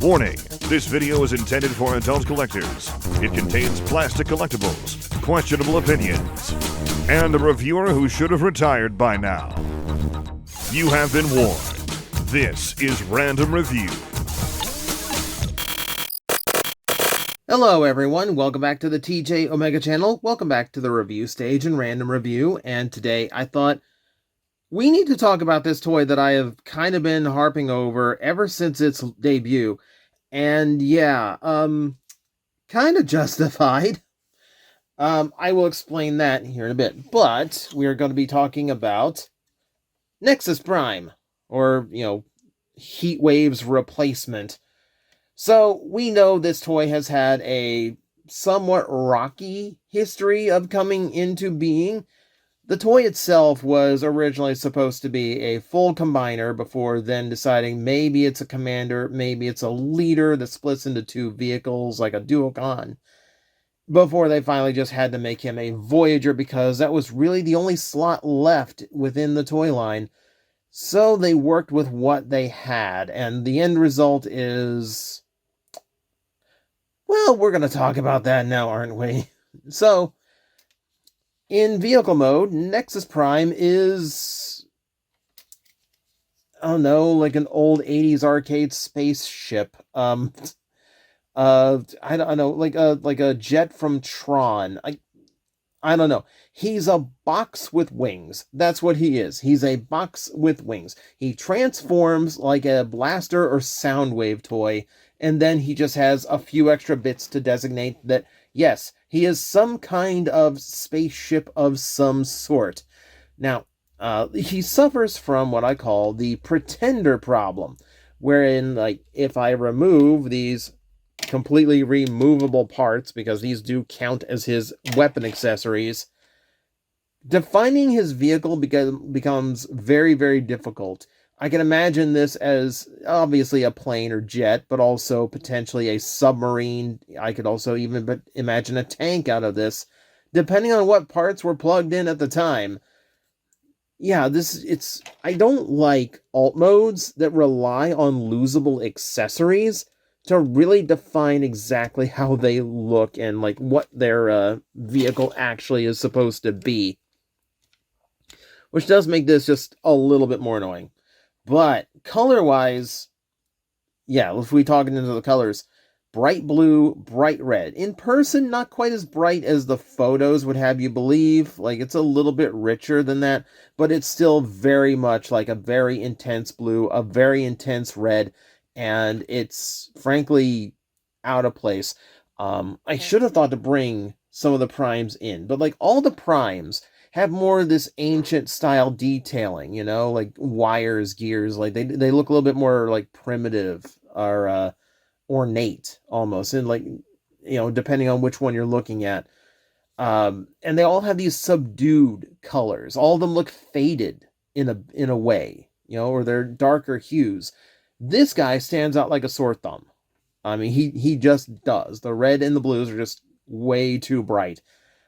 Warning, this video is intended for adult collectors. It contains plastic collectibles, questionable opinions, and a reviewer who should have retired by now. You have been warned. This is Random Review. Hello everyone, welcome back to the TJOmega channel. Welcome back to the review stage in Random Review. And today I thought we need to talk about this toy that I have kind of been harping over ever since its debut. And yeah, kind of justified. I will explain that here in a bit. But we are going to be talking about Nexus Prime, or, Heatwave's replacement. So, we know this toy has had a somewhat rocky history of coming into being. The toy itself was originally supposed to be a full combiner before then deciding maybe it's a commander, maybe it's a leader that splits into two vehicles like a Duocon. Before they finally just had to make him a Voyager because that was really the only slot left within the toy line. So they worked with what they had, and the end result is... well, we're going to talk about that now, aren't we? So, in vehicle mode, Nexus Prime is... I don't know, like an old 80s arcade spaceship. I don't know, like a jet from Tron. I don't know. He's a box with wings. That's what he is. He's a box with wings. He transforms like a blaster or Soundwave toy, and then he just has a few extra bits to designate that, yes, he is some kind of spaceship of some sort. Now, he suffers from what I call the pretender problem, wherein, like, if I remove these completely removable parts, because these do count as his weapon accessories, defining his vehicle becomes very, very difficult. I can imagine this as obviously a plane or jet, but also potentially a submarine. I could also even imagine a tank out of this, depending on what parts were plugged in at the time. Yeah, I don't like alt modes that rely on losable accessories to really define exactly how they look and like what their vehicle actually is supposed to be. Which does make this just a little bit more annoying. But color-wise, yeah, if we talk into the colors, bright blue, bright red. In person, not quite as bright as the photos would have you believe. Like, it's a little bit richer than that, but it's still very much like a very intense blue, a very intense red, and it's frankly out of place. I should have thought to bring some of the primes in, but like all the primes have more of this ancient style detailing, like wires, gears, like they look a little bit more like primitive or ornate almost, and like, depending on which one you're looking at. And they all have these subdued colors. All of them look faded in a way, or they're darker hues. This guy stands out like a sore thumb. I mean, he just does. The red and the blues are just way too bright.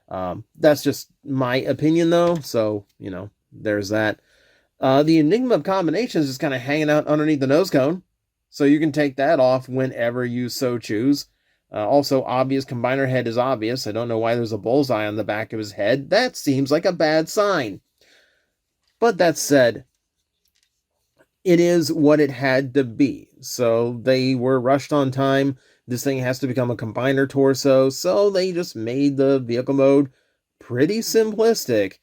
That's just my opinion, though. So, there's that. The Enigma of Combinations is kind of hanging out underneath the nose cone. So you can take that off whenever you so choose. Also, obvious combiner head is obvious. I don't know why there's a bullseye on the back of his head. That seems like a bad sign. But that said, it is what it had to be. So they were rushed on time. This thing has to become a combiner torso, so they just made the vehicle mode pretty simplistic.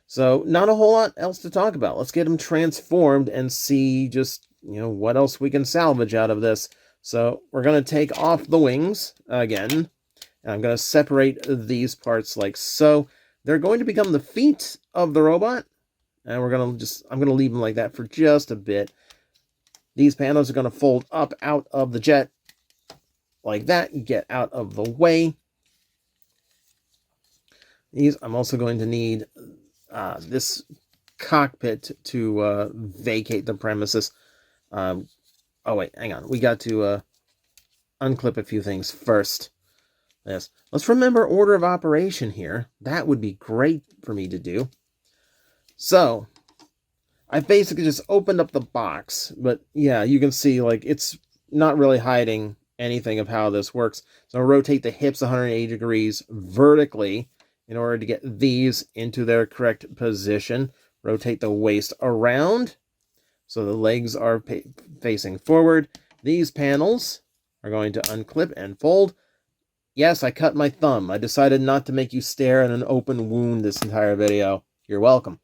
So not a whole lot else to talk about. Let's get him transformed and see just, what else we can salvage out of this. So we're going to take off the wings again, and I'm going to separate these parts like so. They're going to become the feet of the robot. And I'm going to leave them like that for just a bit. These panels are going to fold up out of the jet like that. Get out of the way. These, I'm also going to need this cockpit to vacate the premises. Oh wait, hang on. We got to unclip a few things first. Yes. Let's remember order of operation here. That would be great for me to do. So, I basically just opened up the box, but yeah, you can see, like, it's not really hiding anything of how this works. So I'll rotate the hips 180 degrees vertically in order to get these into their correct position. Rotate the waist around so the legs are facing forward. These panels are going to unclip and fold. Yes, I cut my thumb. I decided not to make you stare at an open wound this entire video. You're welcome.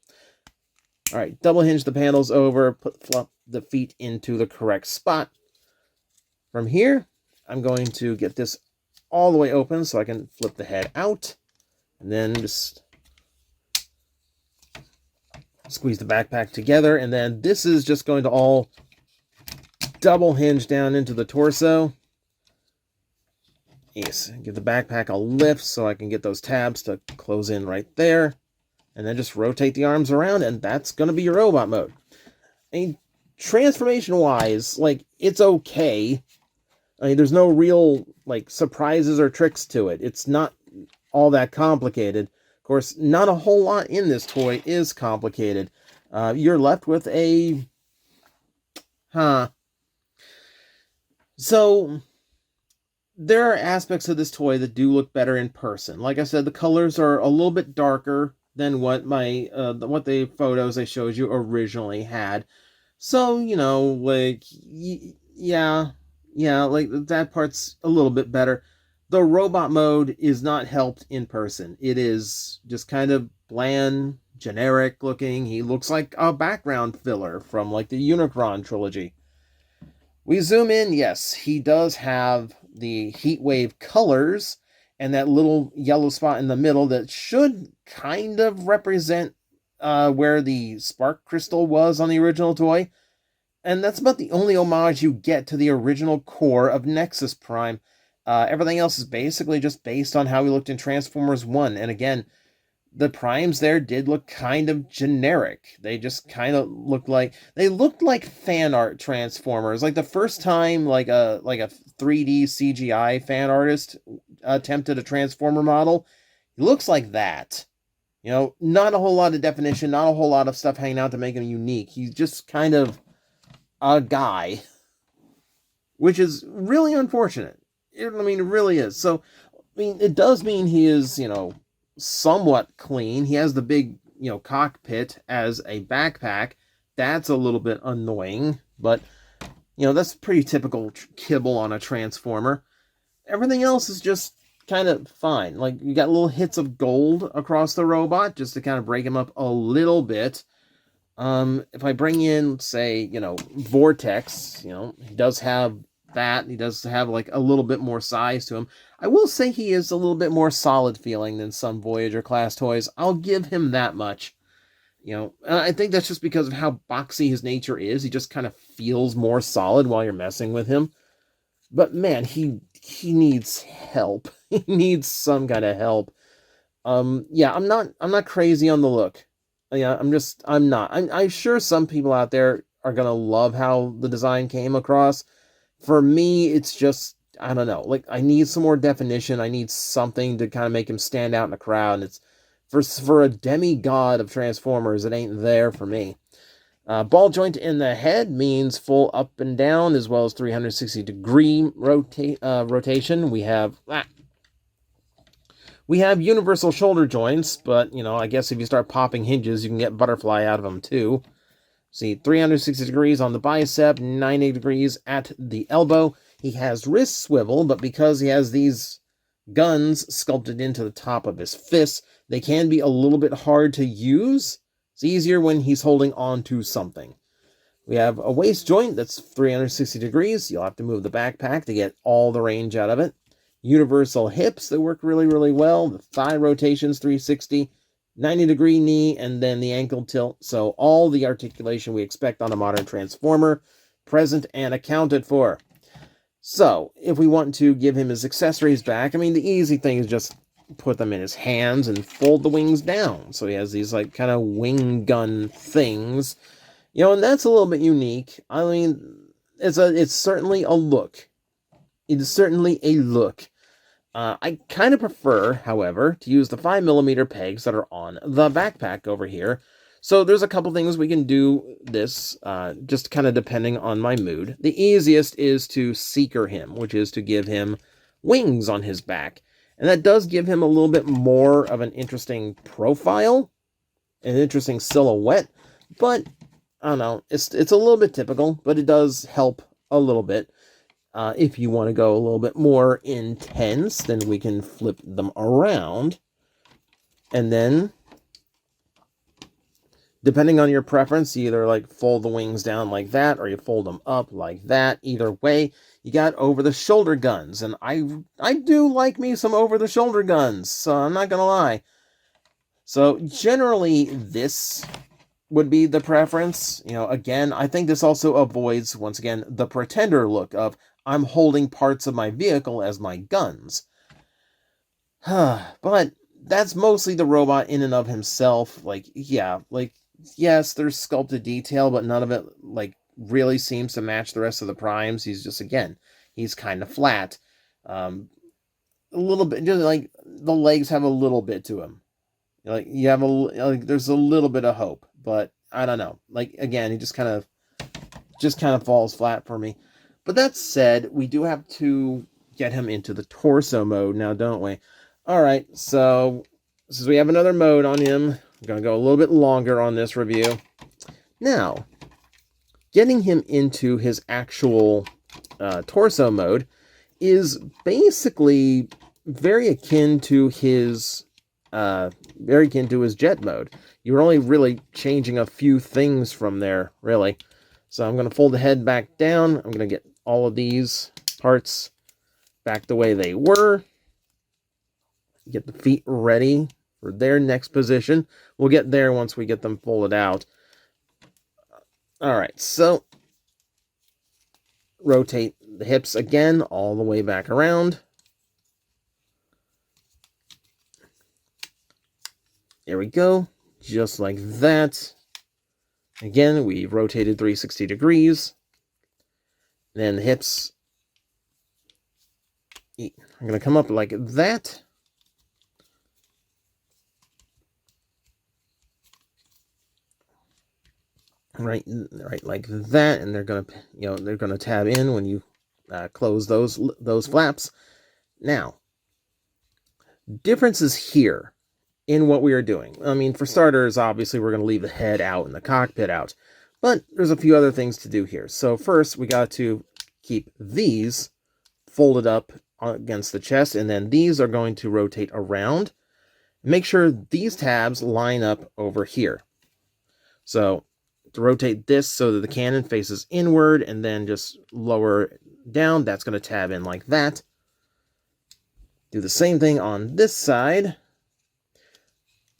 All right, double hinge the panels over, flop the feet into the correct spot. From here, I'm going to get this all the way open so I can flip the head out. And then just squeeze the backpack together. And then this is just going to all double hinge down into the torso. Yes, give the backpack a lift so I can get those tabs to close in right there. And then just rotate the arms around, and that's going to be your robot mode. I mean, transformation-wise, like, it's okay. I mean, there's no real, like, surprises or tricks to it. It's not all that complicated. Of course, not a whole lot in this toy is complicated. You're left with a... So, there are aspects of this toy that do look better in person. Like I said, the colors are a little bit darker than what what the photos I showed you originally had. So, you know, like, yeah, like, that part's a little bit better. The robot mode is not helped in person. It is just kind of bland, generic looking. He looks like a background filler from, like, the Unicron trilogy. We zoom in, yes, he does have the Heatwave colors and that little yellow spot in the middle that should kind of represent where the spark crystal was on the original toy. And that's about the only homage you get to the original core of Nexus Prime. Everything else is basically just based on how he looked in Transformers 1. And again, the Primes there did look kind of generic. They just kind of looked like... They looked like fan art Transformers. Like the first time like a 3D CGI fan artist attempted a Transformer model, he looks like that. You know, not a whole lot of definition, not a whole lot of stuff hanging out to make him unique. He's just kind of a guy, which is really unfortunate. I mean, it really is. So, I mean, it does mean he is, you know, somewhat clean. He has the big, you know, cockpit as a backpack. That's a little bit annoying, but, you know, that's pretty typical kibble on a Transformer. Everything else is just kind of fine. Like, you got little hits of gold across the robot just to kind of break him up a little bit. If I bring in, say, you know, Vortex, you know, he does have that. He does have, like, a little bit more size to him. I will say he is a little bit more solid feeling than some Voyager class toys. I'll give him that much. You know, I think that's just because of how boxy his nature is. He just kind of feels more solid while you're messing with him. But man, he needs help. He needs some kind of help. Yeah, I'm not crazy on the look. Yeah, I'm not. I'm sure some people out there are gonna love how the design came across. For me, it's just, I don't know. Like, I need some more definition. I need something to kind of make him stand out in the crowd. And it's for a demigod of Transformers, it ain't there for me. Ball joint in the head means full up and down, as well as 360-degree rotation. We have universal shoulder joints, but, you know, I guess if you start popping hinges, you can get butterfly out of them too. See, 360 degrees on the bicep, 90 degrees at the elbow. He has wrist swivel, but because he has these guns sculpted into the top of his fists, they can be a little bit hard to use. It's easier when he's holding on to something. We have a waist joint that's 360 degrees. You'll have to move the backpack to get all the range out of it. Universal hips that work really, really well. The thigh rotations, 360. 90-degree knee, and then the ankle tilt. So all the articulation we expect on a modern Transformer, present and accounted for. So, if we want to give him his accessories back, I mean, the easy thing is just put them in his hands and fold the wings down. So he has these, like, kind of wing gun things. You know, and that's a little bit unique. I mean, it's certainly a look. It is certainly a look. I kind of prefer, however, to use the 5mm pegs that are on the backpack over here. So there's a couple things we can do this, just kind of depending on my mood. The easiest is to seeker him, which is to give him wings on his back. And that does give him a little bit more of an interesting profile, an interesting silhouette, but I don't know, it's a little bit typical, but it does help a little bit. If you want to go a little bit more intense, then we can flip them around. And then, depending on your preference, you either like fold the wings down like that, or you fold them up like that. Either way, you got over-the-shoulder guns. And I do like me some over-the-shoulder guns, so I'm not going to lie. So generally, this would be the preference. You know, again, I think this also avoids, once again, the pretender look of I'm holding parts of my vehicle as my guns. But that's mostly the robot in and of himself. Like, yeah, like, yes, there's sculpted detail, but none of it, like, really seems to match the rest of the primes. He's just, again, he's kind of flat. A little bit, just like, the legs have a little bit to him. Like, you have there's a little bit of hope, but I don't know. Like, again, he just kind of falls flat for me. But that said, we do have to get him into the torso mode now, don't we? All right, so since we have another mode on him, I'm going to go a little bit longer on this review. Now, getting him into his actual torso mode is basically very akin to his jet mode. You're only really changing a few things from there, really. So I'm going to fold the head back down. I'm going to get all of these parts back the way they were. Get the feet ready for their next position. We'll get there once we get them folded out. All right, so rotate the hips again all the way back around. There we go, just like that. Again, we've rotated 360 degrees. Then the hips, I'm going to come up like that. Right like that, and they're going to tab in when you close those flaps. Now, differences here in what we are doing. I mean, for starters, obviously we're going to leave the head out and the cockpit out, but there's a few other things to do here. So first, we got to keep these folded up against the chest, and then these are going to rotate around. Make sure these tabs line up over here. So to rotate this so that the cannon faces inward, and then just lower down, that's going to tab in like that. Do the same thing on this side.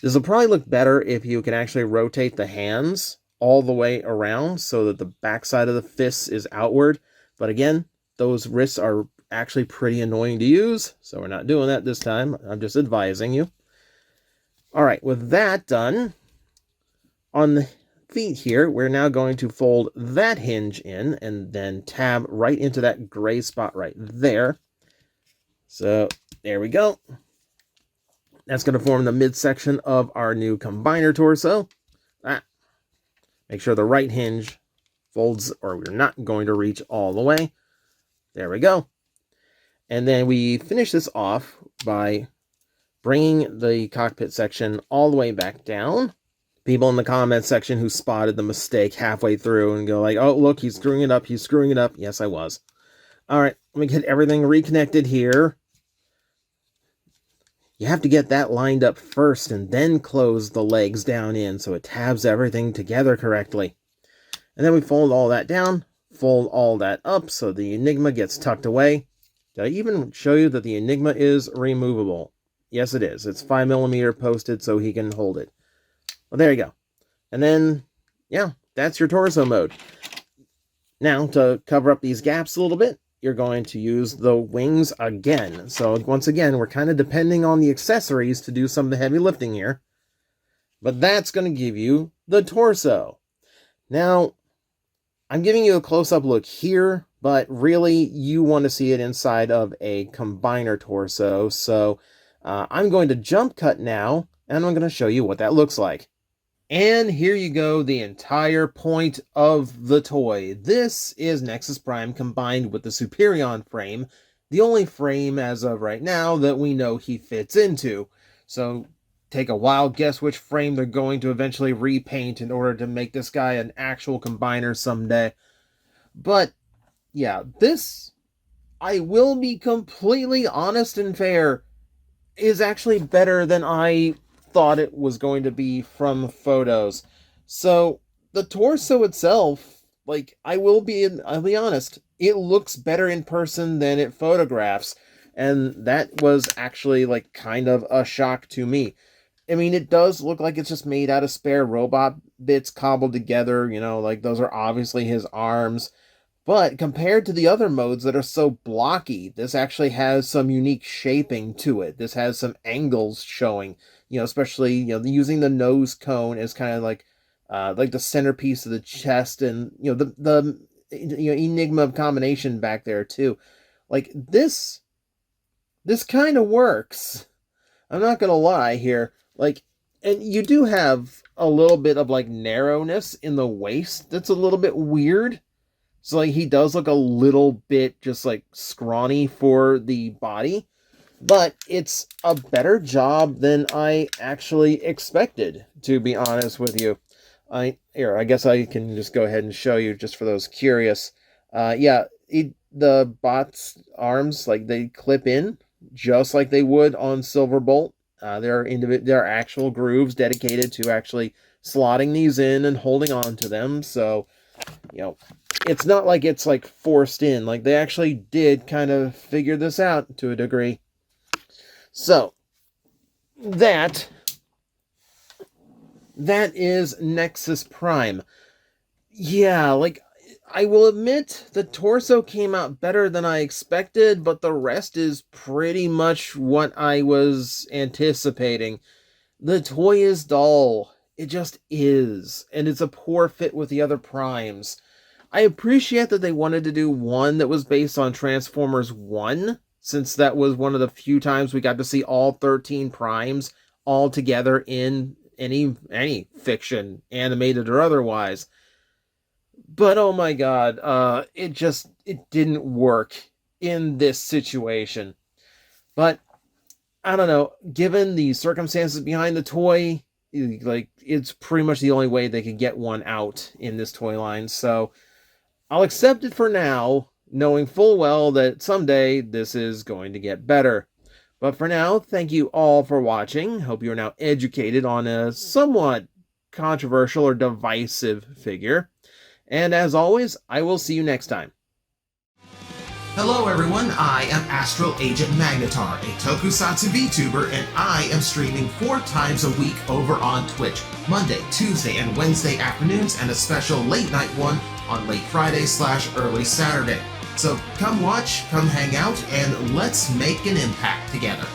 This will probably look better if you can actually rotate the hands all the way around so that the backside of the fists is outward. But again, those wrists are actually pretty annoying to use, so we're not doing that this time. I'm just advising you. All right, with that done, on the feet here, we're now going to fold that hinge in and then tab right into that gray spot right there. So there we go. That's going to form the midsection of our new combiner torso. Make sure the right hinge folds, or we're not going to reach all the way. There we go. And then we finish this off by bringing the cockpit section all the way back down. People in the comment section who spotted the mistake halfway through and go like, oh, look, he's screwing it up. He's screwing it up. Yes, I was. All right, let me get everything reconnected here. You have to get that lined up first and then close the legs down in so it tabs everything together correctly. And then we fold all that down, fold all that up so the Enigma gets tucked away. Did I even show you that the Enigma is removable? Yes, it is. It's 5mm posted so he can hold it. Well, there you go. And then, yeah, that's your torso mode. Now, to cover up these gaps a little bit, you're going to use the wings again. So once again, we're kind of depending on the accessories to do some of the heavy lifting here. But that's going to give you the torso. Now, I'm giving you a close-up look here, but really you want to see it inside of a combiner torso. So I'm going to jump cut now, and I'm going to show you what that looks like. And here you go, the entire point of the toy. This is Nexus Prime combined with the Superion frame, the only frame as of right now that we know he fits into. So take a wild guess which frame they're going to eventually repaint in order to make this guy an actual combiner someday. But yeah, this, I will be completely honest and fair, is actually better than I thought it was going to be from photos. So the torso itself, like, I'll be honest, it looks better in person than it photographs, and that was actually like kind of a shock to me. I mean, it does look like it's just made out of spare robot bits cobbled together, like those are obviously his arms. But compared to the other modes that are so blocky, this actually has some unique shaping to it. This has some angles showing, especially, using the nose cone as kind of like the centerpiece of the chest, and, the enigma of combination back there too. Like this kind of works. I'm not gonna lie here. Like, and you do have a little bit of like narrowness in the waist that's a little bit weird. So, like, he does look a little bit just, like, scrawny for the body. But it's a better job than I actually expected, to be honest with you. I guess I can just go ahead and show you just for those curious. The bot's arms, like, they clip in just like they would on Silverbolt. There are actual grooves dedicated to actually slotting these in and holding on to them. So, it's not like it's like forced in. Like, they actually did kind of figure this out to a degree. So that is Nexus Prime. Yeah, like, I will admit the torso came out better than I expected, but the rest is pretty much what I was anticipating. The toy is dull. It just is. And it's a poor fit with the other primes. I appreciate that they wanted to do one that was based on Transformers 1, since that was one of the few times we got to see all 13 primes all together in any fiction, animated or otherwise. But oh my god, it didn't work in this situation. But I don't know, given the circumstances behind the toy, like, it's pretty much the only way they could get one out in this toy line. So I'll accept it for now, knowing full well that someday this is going to get better. But for now, thank you all for watching. Hope you are now educated on a somewhat controversial or divisive figure. And as always, I will see you next time. Hello everyone, I am Astral Agent Magnetar, a Tokusatsu VTuber, and I am streaming 4 times a week over on Twitch, Monday, Tuesday, and Wednesday afternoons, and a special late night one on late Friday/early Saturday. So come watch, come hang out, and let's make an impact together.